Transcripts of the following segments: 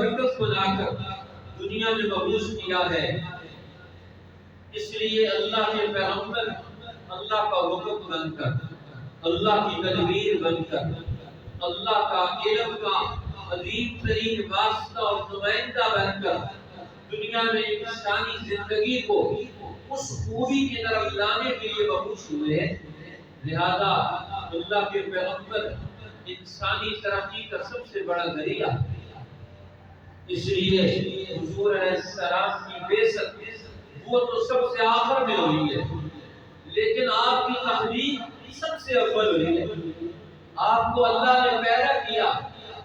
مرکز بنا کر دنیا میں مبعوث کیا ہے۔ اس لیے اللہ کے پیغمبر اللہ کا رکن بن کر، اللہ کی تدبیر بن کر، اللہ کا علم کا عظیم ترین واسطہ اور نمائندہ بن کر دنیا میں انسانی زندگی کو اس خوبی کی طرف لانے کے لیے مبعوث ہوئے ہیں۔ لہذا اللہ کے پیغمبر انسانی ترقی کا سب سے بڑا ذریعہ، اس لیے حضور علیہ السلام کی بعثت وہ تو سب سے آخر میں ہوئی ہے، لیکن آپ کی تخلیق سب سے اول ہوئی ہے۔ آپ کو اللہ نے پیدا کیا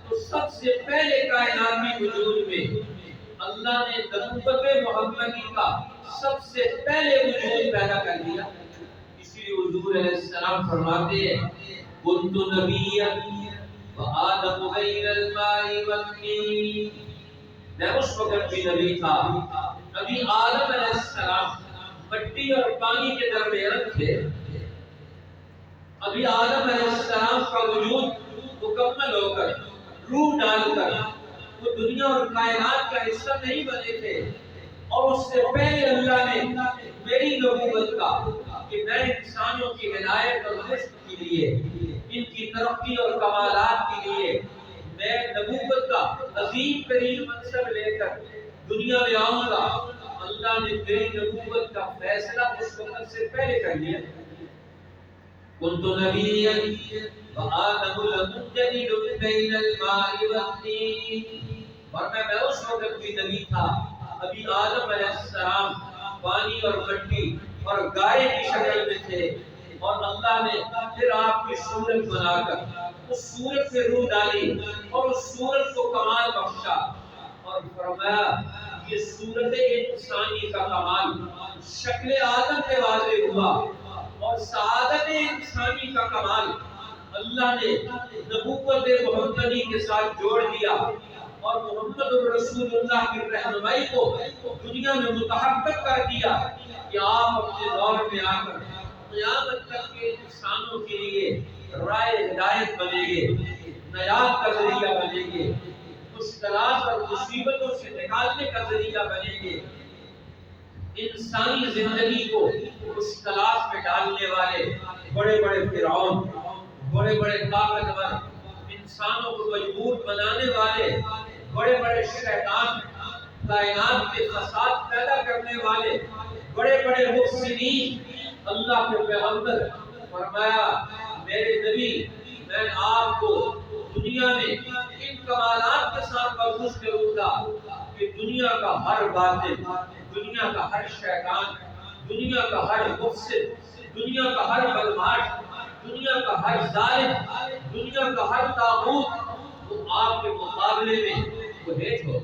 تو سب سے پہلے کائناتی وجود میں اللہ نے نبوت محمدی کا سب سے پہلے وجود پیدا کر دیا۔ اسی لیے حضور علیہ السلام فرماتے ہیں کنت نبیا وآدم بین الماء والطین، میں اس وقت بھی نبی تھا، ابھی آدم علیہ السلام مٹی اور پانی کے درمیان تھے، ابھی آدم علیہ السلام کا وجود مکمل ہو کر روح ڈال کر وہ دنیا اور کائنات کا حصہ نہیں بنے تھے۔ اور اس سے پہلے اللہ نے میری نبوت کا کہ میں انسانوں کی ہدایت اور رشد کے لیے، ان کی ترقی اور کمالات کے لیے میں نبوت کا عظیم ترین منصب لے کر دنیا میں آؤں گا، اللہ نے میری نبوت کا فیصلہ اس وقت سے پہلے کر لیا۔ کنت نبیا وآدم المنجدل بین الماء والطین، اور میں اس وقت بھی نبی تھا، ابھی آدم علیہ السلام پانی اور مٹی اور گائے کی شکل میں تھے، اور اللہ نے پھر آپ کی صورت بنا کر اس صورت میں روح ڈالی اور اس صورت کو کمال بخشا، اور فرمایا یہ صورت انسانی کا کمال شکل آدم میں واضح ہوا، اور سعادت انسانی کا کمال اللہ نے نبوت محمدی کے ساتھ جوڑ دیا، اور محمد رسول اللہ کی رہنمائی کو دنیا میں متحقق کر دیا کہ آپ اپنے دور میں آ کر قیامت تک کے انسانوں کے لیے رائے ہدایت بنیں گے، نجات کا ذریعہ بنیں گے، مشکلات اور مصیبتوں سے نکالنے کا ذریعہ بنیں گے۔ انسانی زندگی کو مشکلات میں ڈالنے والے بڑے بڑے فرعون، بڑے بڑے طاقتور، انسانوں کو مجبور بنانے والے بڑے بڑے شیطان، کائنات کے فساد پیدا کرنے والے بڑے بڑے مفسدین، اللہ کے پیغمبر فرمایا میرے نبی میں آپ کو دنیا میں ان کمالات کے ساتھ مبعوث کروں گا کہ دنیا کا ہر باطل، دنیا کا ہر شیطان، دنیا کا ہر مفسد، دنیا کا ہر بدماش، دنیا کا ہر ظالم، دنیا کا ہر طاغوت وہ آپ کے مقابلے میں وہ ہیٹ ہو،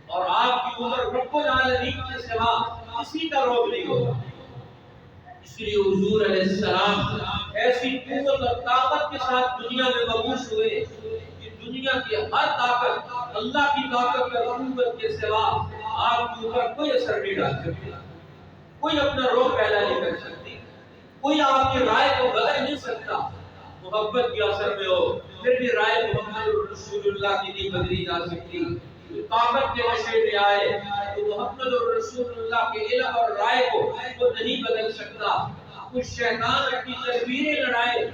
اور آپ کی عمر رب العالمین کے سوا کسی کا روب نہیں ہوگا۔ اس لیے حضور علیہ السلام ایسی قوت اور طاقت کے ساتھ دنیا میں مبعوث ہوئے کہ دنیا کی ہر طاقت اللہ کی طاقت اور قوت کے سوا آپ کے اوپر کوئی اثر نہیں ڈال سکتی، کوئی اپنا روح پیدا نہیں کر سکتی، کوئی آپ کی رائے کو بدل نہیں سکتا۔ محبت کے اثر میں ہو پھر بھی رائے محمد رسول اللہ کی نہیں بدلی جا سکتی، طاقت کے نشے میں آئے تو محمد رسول اللہ کے علم اور رائے کو وہ نہیں بدل سکتا۔ کچھ شیطان اپنی تدبیریں لڑائے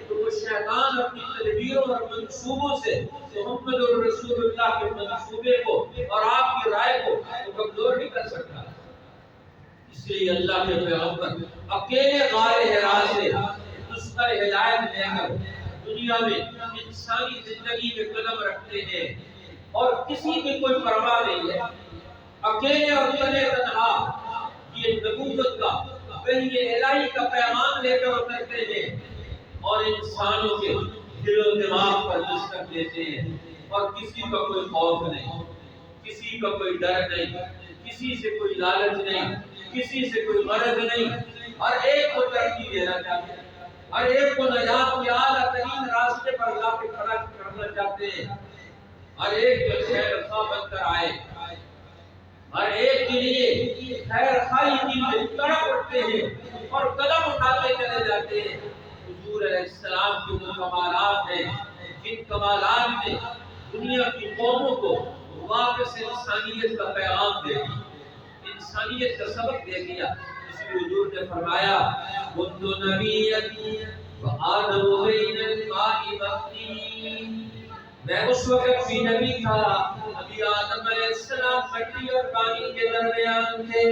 تو وہ شیطان اپنی تدبیروں اور منصوبوں سے محمد رسول اللہ کے منصوبے کو اور آپ کی رائے کو کمزور نہیں کر سکتا۔ اس لیے اللہ کے پیغمبر اکیلے غار حرا سے نسخہ ہدایت لے کر دنیا میں انسانی زندگی میں قدم رکھتے ہیں، اور کسی کی کوئی پرواہ نہیں ہے، اکیلے اور تنہا یہ نبوت کا وحی الہی کا پیغام لے کر اترتے ہیں، اور انسانوں کے دل و دماغ پر دستک دیتے ہیں، اور کسی کا کوئی خوف نہیں، کسی کا کوئی ڈر نہیں، کسی سے کوئی لالچ نہیں، کسی سے کوئی غرض نہیں، ہر ایک کو ترقی دینا چاہتے ہیں، ہر ایک کو نجات کے اعلیٰ ترین راستے پر لا کے کھڑا کرنا چاہتے ہیں، ہر ایک جو خیر خواہ بن کر آئے، ہر ایک کے لیے خیر خواہی کی میں تڑپ اٹھتے ہیں اور قدم اٹھاتے چلے جاتے ہیں۔ حضور علیہ السلام کے وہ کمالات ہیں جن کمالات نے دنیا کی قوموں کو واقعی واپس انسانیت کا پیغام دے دی، انسانیت کا سبق دے دیا۔ اس لیے حضور نے فرمایا كنت نبيا وآدم بين الماء والطين، میں اس وقت بھی نبی تھا، ابھی آدم علیہ السلام مٹی اور پانی کے درمیان تھے،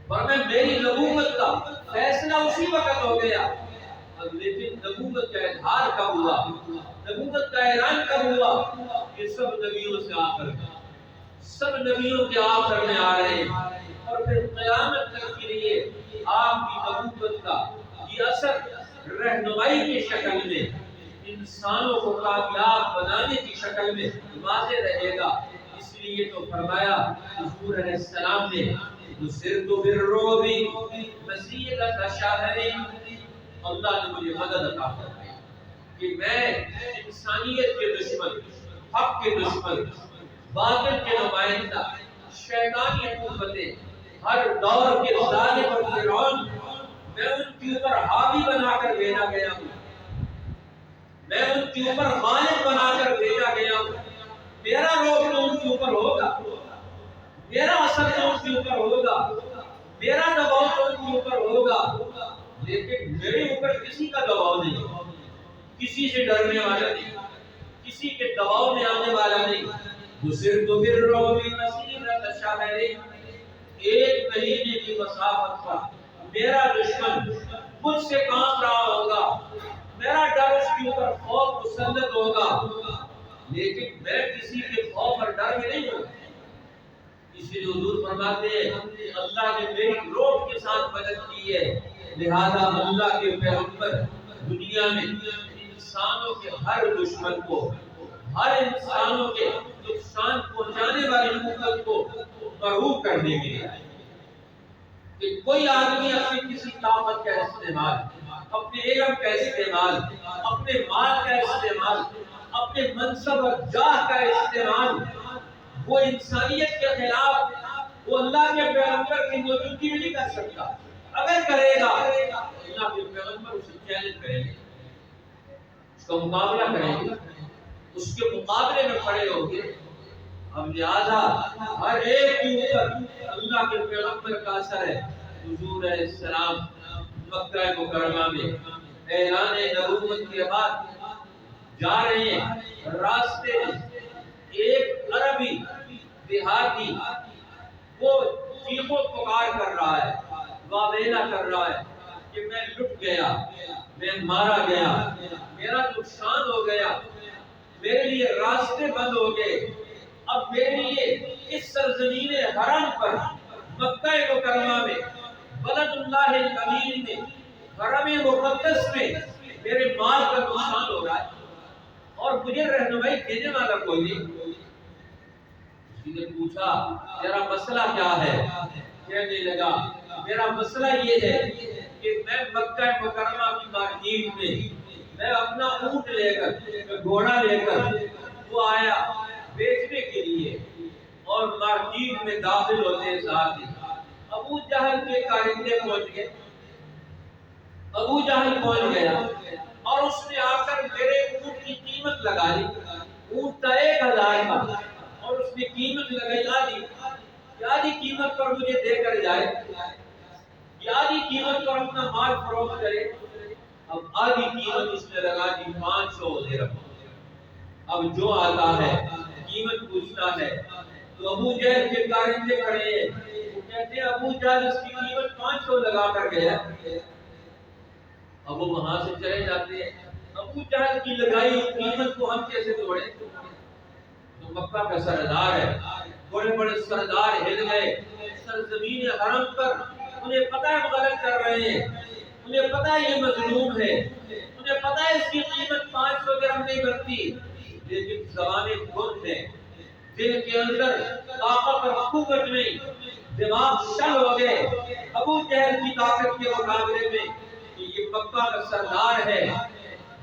اور میری نبوت کا فیصلہ اسی وقت ہو گیا۔ اب لیکن نبوت کا اظہار کب ہوا، نبوت کا اعلان کب ہوا؟ یہ سب نبیوں سے آخر میں، سب نبیوں کے آخر میں آ رہے ہیں، اور پھر قیامت تک کے لیے آپ کی نبوت کا یہ اثر رہنمائی کی شکل میں، انسانوں کو کامیاب بنانے کی شکل میں واضح رہے گا۔ اس لیے تو فرمایا حضور علیہ السلام نے نصرت بالرعب مسیرۃ شہر، اللہ نے مجھے مدد عطا فرمائی کہ میں انسانیت کے دشمن، حق کے دشمن، باطل کے نمائندہ، شیطانی قوتیں، ہر دور کے ظالم اور فرعون، میں ان کے اوپر حاوی بنا کر بھیجا گیا ہوں، میں ان کے اوپر غالب بنا کر بھیجا گیا ہوں۔ میرا روب تو ان کے اوپر ہوگا، میرا اثر تو ان کے اوپر ہوگا، میرا دباؤ تو ان کے اوپر ہوگا، لیکن میرے اوپر کسی کا دباؤ نہیں، کسی سے ڈرنے والا نہیں، کسی کے دباؤ میں آنے والا نہیں۔ نصرت بالرعب مسیرۃ شہر، ایک مہینے کی مسافت پر میرا دشمن مجھ سے کام رہا ہوگا، میرا ڈر اس کے اوپر خوف مسلط ہوگا، لیکن میں کسی کے خوف اور ڈر میں نہیں ہوں۔ اسی لیے حضور فرماتے ہیں اللہ نے میری روح کے ساتھ مدد کی ہے، لہذا اللہ کے پیغمبر دنیا میں انسانوں کے ہر دشمن کو، ہر انسانوں کے نقصان پہنچانے والی قوت کو مرعوب کرنے کے لیے کہ کوئی آدمی اپنی کسی طاقت کا استعمال، اپنے علم کا استعمال، اپنے مال کا استعمال، اپنے منصب اور جاہ کا استعمال وہ انسانیت کے خلاف، وہ اللہ کے پیغمبر کی موجودگی میں نہیں کر سکتا۔ اگر کرے گا اللہ کے پیغمبر اسے چیلنج کریں گے، اس کا مقابلہ کریں گے، اس کے مقابلے میں کھڑے ہوں گے۔ اب لہذا ہر ایک کے اوپر اللہ کے پیغمبر کا اثر ہے۔ حضور علیہ السلام مکہ مکرمہ میں اعلان نبوت کے بعد جا رہے ہیں، راستے میں ایک عربی دیہاتی وہ چیخ و پکار کر رہا ہے، واویلا کر رہا ہے کہ میں لٹ گیا، میں مارا گیا، میرا نقصان ہو گیا، میرے لیے راستے بند ہو گئے، اب میرے لیے اس سرزمین حرم پر مکہ مکرمہ میں بلد اللہ الامین میں حرم مقدس میں میرے مال کا نقصان ہو رہا ہے اور مجھے رہنمائی دینے والا کوئی نہیں۔ کسی نے پوچھا تیرا مسئلہ کیا ہے؟ کہنے لگا میرا مسئلہ یہ ہے کہ میں مکہ مکرمہ کی مارکیٹ میں اپنا اونٹ لے کر، گھوڑا لے کر وہ آیا بیچنے کے لیے، اور مارکیٹ میں داخل ہوتے ساتھ ہی ابو جہل کے کارندے پہنچ گئے، ابو جہل پہنچ گیا اور اس نے آ کر میرے اونٹ کی قیمت لگا لی، اونٹ تھا 1000 کا، اور اس نے قیمت لگائی آدھی قیمت پر مجھے دے کر جائے، آدھی قیمت پر اپنا مال فروخت کرے۔ اب آدھی قیمت اس نے لگا دی 500 درہم۔ اب جو آتا ہے قیمت پوچھتا ہے تو ابو جہل کے کارندے کھڑے ہیں، وہ کہتے ہیں ابو جہل اس کی قیمت 500 لگا کر گیا۔ اب وہ وہاں سے چلے جاتے ہیں، ابو جہل کی لگائی قیمت کو ہم کیسے توڑیں؟ تو مکہ کا سردار ہے، بڑے بڑے سردار ہل گئے سرزمین حرم پر، انہیں پتہ ہے غلط کر رہے ہیں، انہیں پتہ ہے یہ مظلوم ہے، انہیں پتہ ہے اس کی قیمت 500 درہم نہیں بنتی، لیکن زبانیں بند ہیں، دل کے اندر طاقت اور قوت نہیں، دماغ شل ہو گئے ابو جہل کی طاقت کے مقابلے میں کہ یہ مکہ کا سردار ہے،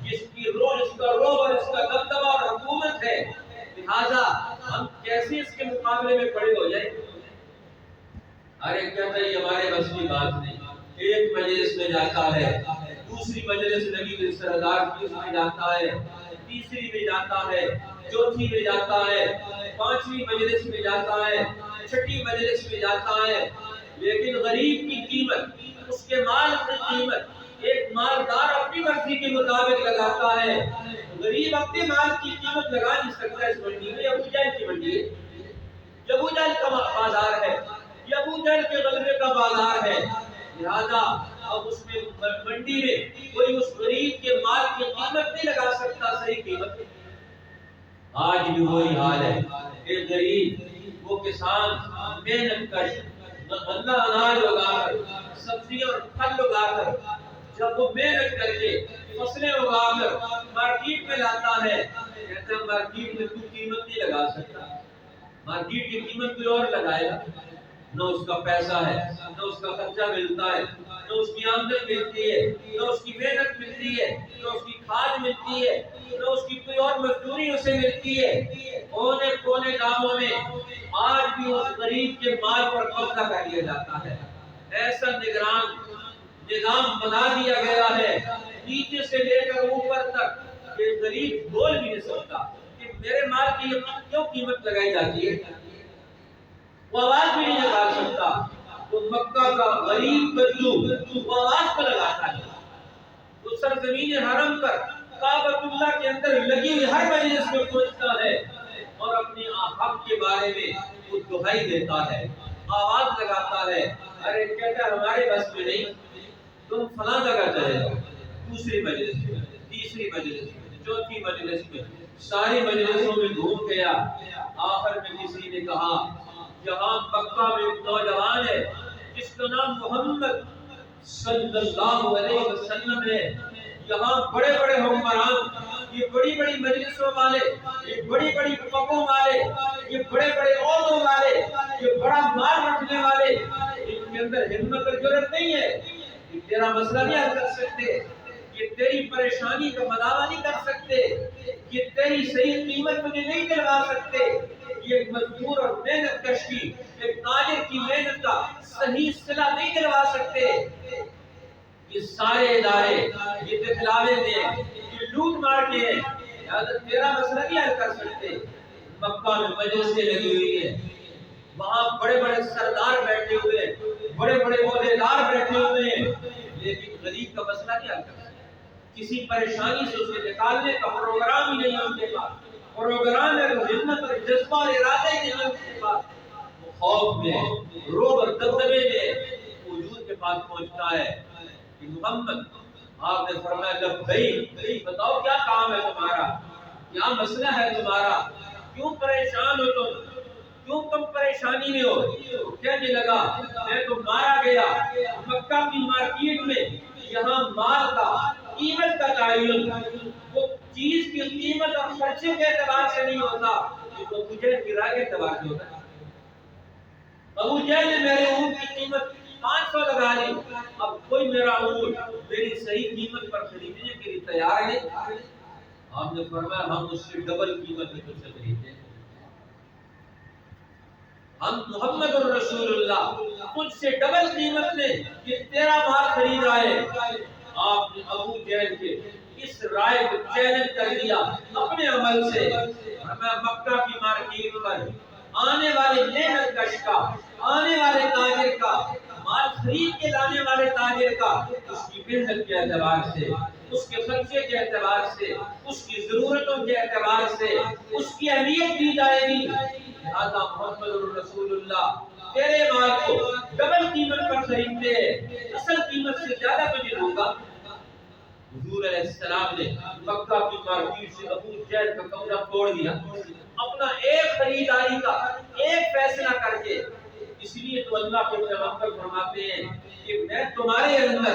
جس کی روح، اس کا روب اور اس کا دبدبہ اور حکومت ہے، لہذا ہم کیسے اس کے مقابلے میں کھڑے ہو جائیں؟ ہر ایک کہتا ہے یہ ہمارے بس کی بات نہیں، ایک مجلس میں جاتا ہے، دوسری مجلس نبی کے سردار کی اس میں جاتا ہے، تیسری میں جاتا ہے، چوتھی میں جاتا ہے، 5 5ویں مجلس میں جاتا ہے، 6ٹھی مجلس میں جاتا ہے، لیکن غریب کی قیمت، اس کے مال کی قیمت ایک مالدار اپنی مرضی کے مطابق لگاتا ہے، غریب اپنے مال کی قیمت لگا نہیں سکتا اس منڈی میں۔ ابو جہل کی منڈی ہے، یہ ابو جہل کا بازار ہے، یہ ابو جہل کے غلبے کا بازار ہے، لہذا اب اس میں منڈی میں کوئی اس غریب کے مال کی قیمت نہیں لگا سکتا صحیح قیمت۔ آج بھی وہی حال ہے، ایک غریب وہ کسان محنت کش اللہ اناج اگا کر، سبزیاں اور پھل اگا کر، جب وہ محنت کر کے فصلیں اگا کر مارکیٹ میں لاتا ہے، کہتے ہیں مارکیٹ میں تو قیمت نہیں لگا سکتا، مارکیٹ کی قیمت کوئی اور لگائے گا، نہ اس کا پیسہ ہے، نہ اس کا خرچہ ملتا ہے، نہ اس کی آمدن ملتی ہے، نہ اس کی محنت ملتی ہے، نہ اس کی کھاد ملتی ہے، نہ اس کی کوئی اور مزدوری اسے ملتی ہے۔ کونے کونے گاؤں میں آج بھی اس غریب کے مال پر قبضہ کر لیا جاتا ہے۔ ایسا نظام بنا دیا گیا ہے نیچے سے لے کر اوپر تک کہ غریب بول بھی نہیں سکتا کہ میرے مال کی کیوں قیمت لگائی جاتی ہے، وہ آواز بھی نہیں لگا سکتا۔ وہ مکہ کا غریب بدو وہ آواز پر لگاتا ہے، وہ سرزمین حرم پر کعبۃ اللہ کے اندر لگی ہوئی ہر مجلس میں پہنچتا ہے اور اپنے حق کے بارے میں وہ دہائی دیتا ہے، آواز لگاتا ہے، ارے کہتا ہمارے بس میں نہیں، تم فلاں جگہ چلے جاؤ، دوسری مجلس میں، تیسری مجلس میں، چوتھی مجلس میں، ساری مجلسوں میں گھوم گیا۔ آخر میں کسی نے کہا جہاں مکہ میں ایک نوجوان ہے جس کا نام محمد صلی اللہ علیہ وسلم ہے، یہاں بڑے بڑے حکمران، یہ بڑی بڑی مجلسوں والے، یہ بڑی بڑی پگوں والے، یہ بڑے بڑے عہدوں والے، یہ بڑا مال رکھنے والے، ان کے اندر ہمت اور جرأت نہیں ہے، یہ تیرا مسئلہ نہیں حل کر سکتے، یہ تیری پریشانی کا مداوع نہیں کر سکتے، یہ تیری صحیح قیمت مجھے نہیں دلوا سکتے، یہ مزدور اور محنت کش کی، ایک تاجر کی محنت کا صحیح صلہ نہیں دلوا سکتے۔ یہ سارے ادارے یہ دکھلاوے میں یہ لوٹ مار کے ہیں، لہذا تیرا مسئلہ نہیں حل کر سکتے۔ مکہ میں مجلسیں لگی ہوئی ہیں، وہاں بڑے بڑے سردار بیٹھے ہوئے ہیں، بڑے بڑے عہدیدار بیٹھے ہوئے ہیں، لیکن غریب کا مسئلہ نہیں حل کر سکتے، کسی پریشانی سے اسے نکالنے کا پروگرام ہی نہیں ہے ان کے پاس، پروگرام ہے تو ہمت اور جذبہ اور ارادہ ہی نہیں ہے ان کے پاس، وہ خوف میں روب اور دبدبے میں وجود کے پاس پہنچتا ہے کہ محمد، آپ نے فرمایا جب بھائی بتاؤ کیا کام ہے تمہارا، کیا مسئلہ ہے تمہارا، کیوں پریشان ہو کیوں تم پریشانی میں ہو؟ کہنے لگا میں تو مارا گیا مکہ کی مارکیٹ میں، یہاں مال کا قیمت کا تعین وہ چیز کی قیمت اور خرچے کے اعتبار سے نہیں ہوتا، یہ تو ابو جہل کی رائے کے اعتبار سے ہوتا ہے۔ ابو جہل نے میرے اونٹ کی قیمت 500 لگا لی، اب کوئی میرا اونٹ میری صحیح قیمت پر خریدنے کے لیے تیار نہیں۔ آپ نے فرمایا ہم اس سے ڈبل قیمت میں تجھ سے خریدتے ہیں، ہم محمد الرسول اللہ تجھ سے ڈبل قیمت میں یہ تیرا مال خرید رہا ہے۔ آپ نے ابو جہل کے اس رائے کو چیلنج کر دیا اپنے عمل سے، فرمایا مکہ کی مارکیٹ پر آنے والے محنت کش کا، آنے والے تاجر کا، مال خرید کے لانے والے تاجر کا، اس کی محنت کے اعتبار سے، اس کے خرچے کے اعتبار سے، اس کی ضرورتوں کے اعتبار سے اس کی اہمیت دی جائے گی۔ لہذا محمد الرسول اللہ تیرے مال کو ڈبل قیمت پر خریدتے ہیں، اصل قیمت سے زیادہ تجھے دوں گا۔ حضور علیہ السلام نے مکہ کی مارکیٹ سے ابو جہل کا قبضہ توڑ دیا، اپنا ایک خریداری کا ایک فیصلہ کر کے۔ اس لیے تو اللہ کے پیغمبر فرماتے ہیں کہ میں تمہارے اندر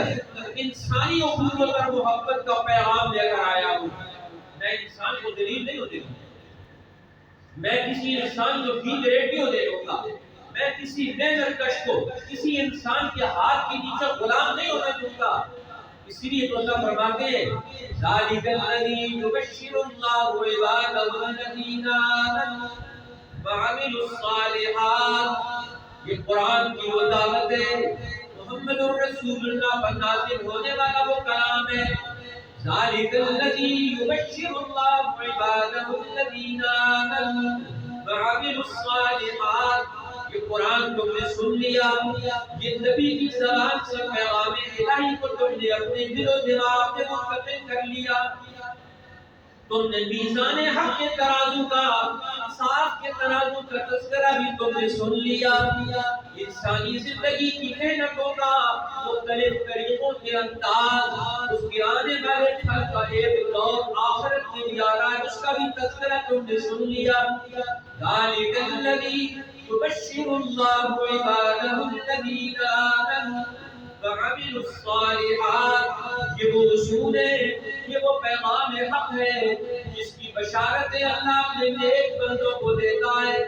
انسانی اخوت اور محبت کا پیغام لے کر آیا ہوں، میں انسان کو ذلیل نہیں ہونے دوں گا، میں کسی انسان کو بھیک ریٹی ہونے دوں گا، میں کسی محنت کش کو کسی انسان کے ہاتھ کے نیچے غلام نہیں ہونے دوں گا۔ اس لیے تو اللہ فرماتے ہیں ذالک الذی یبشر اللہ عبادہ الذین آمنوا وعملوا الصالحات، یہ قرآن کی وہ دعوت ہے، محمد الرسول اللہ پر نازل ہونے والا وہ کلام ہے۔ ذالک الذی یبشر اللہ عبادہ الذین آمنوا، وعملوا الصالحات. یہ قرآن تم نے سن لیا، یہ نبی کی زبان سے پیغام الہی کو تم نے اپنے دل و دماغ میں منتقل کر لیا، تم نے میزان حق کے ترازو کا، انصاف کے ترازو کا تذکرہ بھی تم نے سن لیا، انسانی زندگی کی محنتوں کا مختلف طریقوں کے انداز، اس کے آنے والے پھل کا ایک دور آخرت میں بھی آ رہا ہے، اس کا بھی تذکرہ تم نے سن لیا. ذالک الذی یبشر اللہ عبادہ الذین آمنوا وعملوا الصالحات. یہ وہ رسول ہے، یہ وہ پیغام حق ہے جس کی بشارت اللہ اپنے نیک بندوں کو دیتا ہے،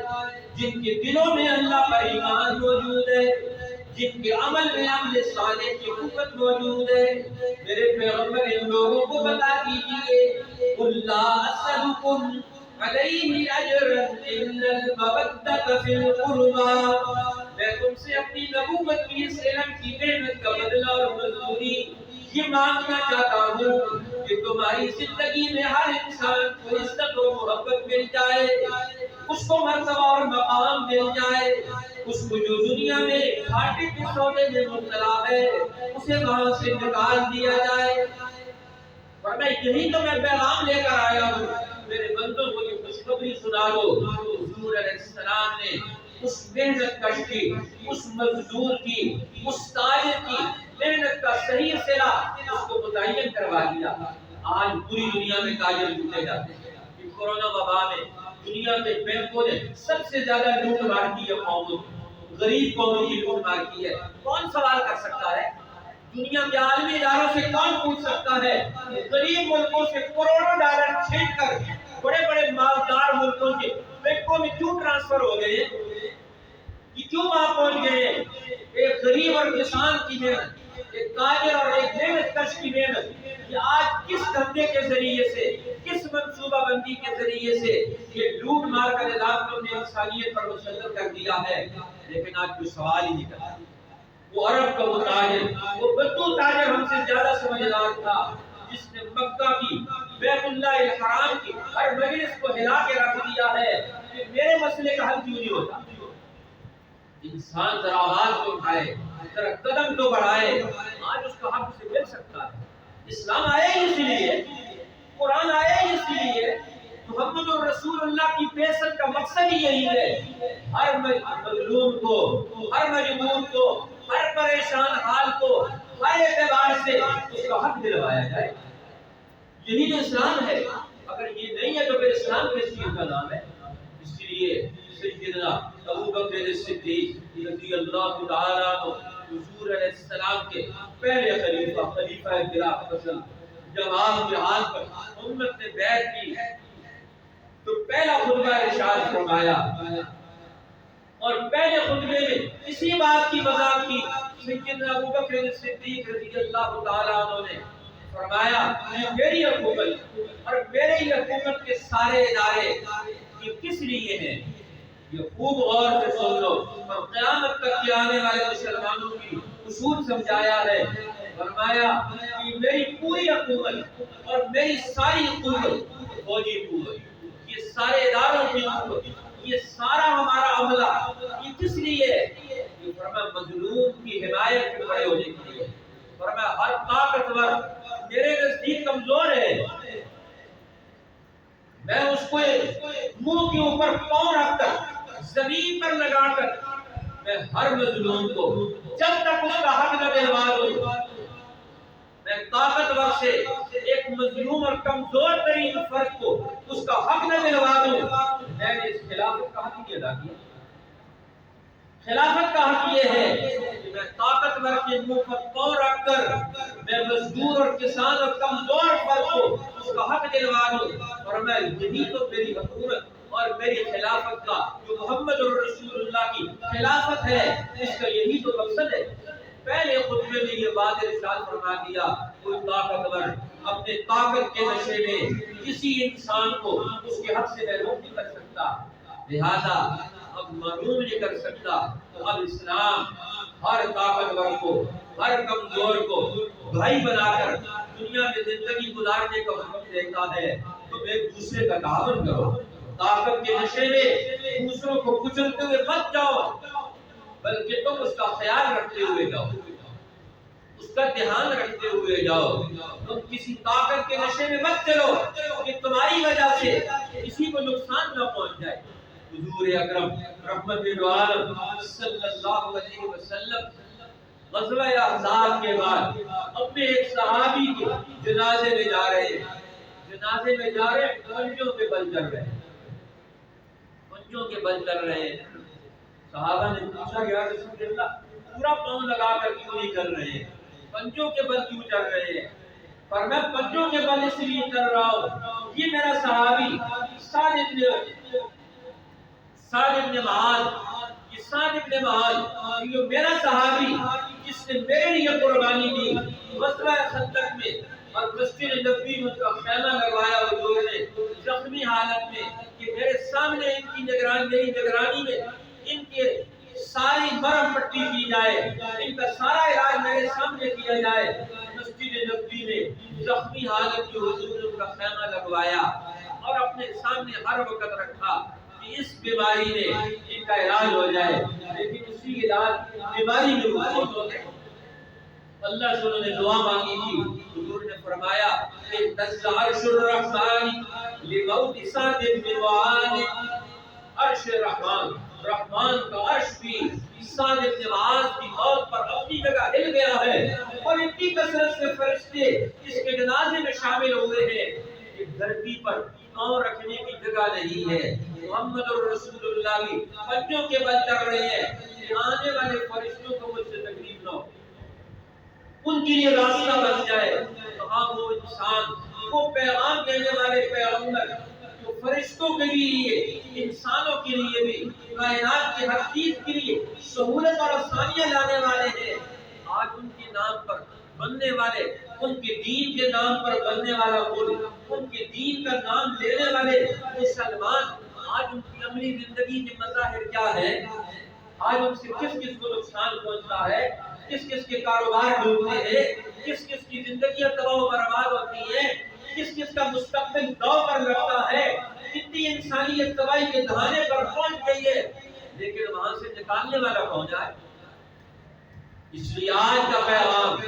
جن کے دلوں میں اللہ پر ایمان موجود ہے، جن کے عمل میں عمل صالح کی قوت موجود ہے. میرے پیغمبر ان لوگوں کو بتا دیجئے، قل لا اسألکم علیہ اجرا الا المودۃ فی القربى. میں تم سے اپنی نبوت کی اس علم کی محنت کا بدلہ اور مزدوری یہ مانگنا چاہتا ہوں کہ تمہاری زندگی میں ہر انسان کو عزت و محبت مل جائے، اس کو مرتبہ اور مقام مل جائے، اس کو جو دنیا میں گھاٹے کے سودے میں مبتلا ہے اسے وہاں سے نکال دیا جائے. ورنہ یہی تو میں پیغام لے کر آیا ہوں، میرے بندوں کو یہ خوشخبری سنا دو. حضور علیہ السلام نے اس محنت کش کی، اس مزدور کی، اس تاجر کی محنت کا صحیح صلہ اس کو متعین کروا دیا. آج پوری دنیا میں تاجر لوٹے جاتے ہیں. کورونا وبا میں دنیا کے بینکوں نے سب سے زیادہ لوٹ مار کی ہے، قوموں غریب قوموں کی لوٹ مار کی ہے. کون سوال کر سکتا ہے؟ دنیا کے عالمی اداروں سے کون پوچھ سکتا ہے؟ غریب ملکوں سے کروڑوں ڈالر چھین کر بڑے بڑے مالدار ملکوں کے بینکوں میں کیوں ٹرانسفر ہو گئے، یہ کیوں وہاں پہنچ گئے؟ ایک غریب اور کسان کی محنت، ایک تاجر اور ایک محنت کش کی محنت، یہ آج کس دھندے کے ذریعے سے، کس منصوبہ بندی کے ذریعے سے یہ لوٹ مار کا نظام تم نے انسانیت پر مسلط کر دیا ہے. لیکن آج کوئی سوال ہی نہیں کرتا. وہ عرب کا وہ تاجر، وہ بدو تاجر ہم سے زیادہ سمجھدار تھا، جس نے مکہ کی بیت اللہ الحرام کی ہر مجلس کو ہلا کے رکھ دیا ہے کہ میرے مسئلے کا حل کیوں نہیں ہوتا. انسان ذرا آواز تو اٹھائے، ذرا قدم تو بڑھائے، آج اس کا حق اسے مل سکتا ہے. اسلام آیا ہی اسی لیے، قرآن آیا ہی اسی لیے، محمد رسول اللہ کی بعثت کا مقصد ہی یہی ہے، ہر مظلوم کو، ہر مجبور کو، ہر پریشان حال کو ہر اعتبار سے اس کا حق دلوایا جائے. یہی تو اسلام ہے. اگر یہ نہیں ہے تو پھر اسلام کس چیز کا نام ہے؟ اس لیے سیدنا ابو بکر صدیق رضی اللہ تعالی عنہ حضور علیہ السلام کے پہلے خلیفہ خلافت جب آپ کے ہاتھ پر امت نے بیعت کی تو پہلا خطبہ ارشاد فرمایا، اور پہلے خطبے میں اسی بات کی وضاحت کی. سیدنا ابو بکر صدیق رضی اللہ تعالی عنہ نے فرمایا کہ میری حکومت اور میری حکومت کے سارے ادارے یہ کس لیے ہیں، یہ خوب غور سے سن لو اور قیامت تک کے آنے والے مسلمانوں کی اصول سمجھایا ہے. فرمایا کہ میری پوری حکومت اور میری ساری قوت، فوجی قوت، یہ سارے اداروں کی قوت، یہ سارا ہمارا عملہ یہ کس لیے ہے؟ یہ فرمایا مظلوم کی حمایت میں کھڑے ہونے کے لیے. فرمایا ہر طاقتور میرے نزدیک کمزور ہے، میں اس کو منہ کے اوپر پاؤں رکھ کر زمین پر لگا کر میں ہر مظلوم کو جب تک اس کا حق نہ دلوا دوں، میں طاقتور سے ایک مظلوم اور کمزور ترین فرد کو اس کا حق نہ دلوا دوں، میں نے اس خلافت کا حق ہی ادا کیا. خلافت کا حق یہ ہے کہ میں طاقتور کے منہ پر پاؤں رکھ کر میں مزدور اور کسان اور کمزور فرد کو اس کا حق دلوا دوں. اور میں یہی تو میری حکومت اور میری خلافت کا جو محمد رسول اللہ کی خلافت ہے اس کا یہی تو مقصد ہے. پہلے خطبے میں یہ بات ارشاد فرما دیا، کوئی طاقتور اپنے طاقت کے نشے میں کسی انسان کو اس کے حق سے محروم نہیں کر سکتا، لہذا اب محروم نہیں کر سکتا. تو اب اسلام ہر طاقتور کو، ہر کمزور کو بھائی بنا کر دنیا میں زندگی گزارنے کا حکم دیتا ہے. تم ایک دوسرے کا تعاون کرو، طاقت کے نشے میں دوسروں کو کچلتے ہوئے مت جاؤ، بلکہ تم اس کا خیال رکھتے ہوئے جاؤ، اس کا دھیان رکھتے ہوئے جاؤ۔ تم کسی طاقت کے نشے میں مت چلو کہ تمہاری وجہ سے کسی کو نقصان نہ پہنچ جائے۔ حضور اکرم رحمت العالم صلی اللہ علیہ وسلم غزوہ احزاب کے بعد اپنے ایک صحابی کے جنازے میں جا رہے ہیں، جنازے میں جا رہے ہیں، پنجوں کے بل چل رہے ہیں، پنجوں کے بل چل رہے ہیں۔ صحابہ نے پوچھا یا رسول اللہ پورا پاؤں لگا کر کیوں نہیں چل رہے ہیں، پنجوں کے بل کیوں چل رہے ہیں؟ فرمایا پنجوں کے بل اس لیے چل رہا ہوں، یہ میرا صحابی سعد ابن معاذ، یہ سعد ابن معاذ یہ میرا صحابی جس نے میرے لیے قربانی دی غزوہ خندق میں، اور مسجد نبوی میں کا خیمہ لگوایا حضور نے زخمی حالت میں کہ میرے سامنے ان کی نگرانی، میری نگرانی میں ان کے ساری مرہم پٹی کی جائے، ان کا سارا علاج میرے سامنے کیا جائے۔ مسجد نبوی میں زخمی حالت میں حضور نے ان کا خیمہ لگوایا اور اپنے سامنے ہر وقت رکھا کہ اس بیماری میں ان کا علاج ہو جائے، لیکن اسی علاج بیماری میں موت ہو گئی۔ اللہ سے انہوں نے دعا مانگی تھی، حضور نے فرمایا کہ نزل عرش الرحمن لموت سعد بن معاذ، عرش رحمان، رحمان کا عرش بھی سعد بن معاذ کی موت پر اپنی جگہ ہل گیا ہے، اور اتنی کثرت سے فرشتے اس کے جنازے میں شامل ہوئے ہیں کہ دھرتی پر پاؤں رکھنے کی جگہ نہیں ہے۔ محمد رسول اللہ بھی پنجوں کے بل چل رہے ہیں کہ آنے والے فرشتوں کو مجھ سے تکلیف نہ ہو، ان کے لیے راستہ بن جائے۔ وہاں وہ انسان، وہ پیغام دینے والے پیغمبر جو فرشتوں کے لیے، انسانوں کے لیے بھی، کائنات کی ہر چیز کے لیے سہولت اور آسانیاں لانے والے ہیں، آج ان کے نام پر بننے والے، ان کے دین کے نام پر بننے والا ملک، ان کے دین کا نام لینے والے مسلمان، آج ان کی عملی زندگی کے مظاہر کیا ہے؟ آج ان سے کس کس کو نقصان پہنچتا ہے، کس کس کے کاروبار ڈوبتے ہیں، کس کس کی زندگیاں تباہ و برباد ہوتی ہیں، کس کس کا مستقبل داؤ پر لگتا ہے، کتنی انسانیت تباہی کے دہانے پر پہنچ گئی ہے، لیکن وہاں سے نکالنے والا کون ہے؟ اس لیے آج کا پیغام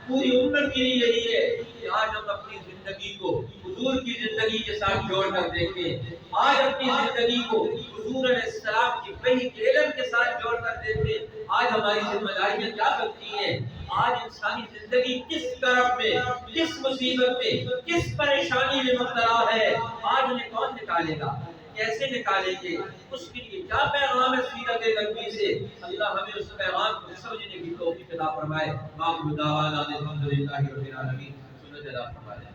پوری امت کے لیے یہی ہے کہ آج ہم اپنی زندگی کو حضور کی زندگی کے ساتھ جوڑ کر دیکھیں، آج اپنی زندگی کو حضور علیہ السلام کی وحی کے علم کے ساتھ جوڑ کر دیکھیں۔ آج ہماری ذمہ داریاں کیا بنتی ہیں؟ آج انسانی زندگی کس طرف میں، کس مصیبت میں، کس پریشانی میں مبتلا ہے، آج انہیں کون نکالے گا، کیسے نکالیں گے؟ اس کے لیے کیا پیغام ہے سیرت نبوی سے؟ اللہ ہمیں اس پیغام کو سمجھنے کی توفیق عطا فرمائے۔ باقی دعوانا الحمدللہ رب العالمین۔ سنت ادا فرمائے۔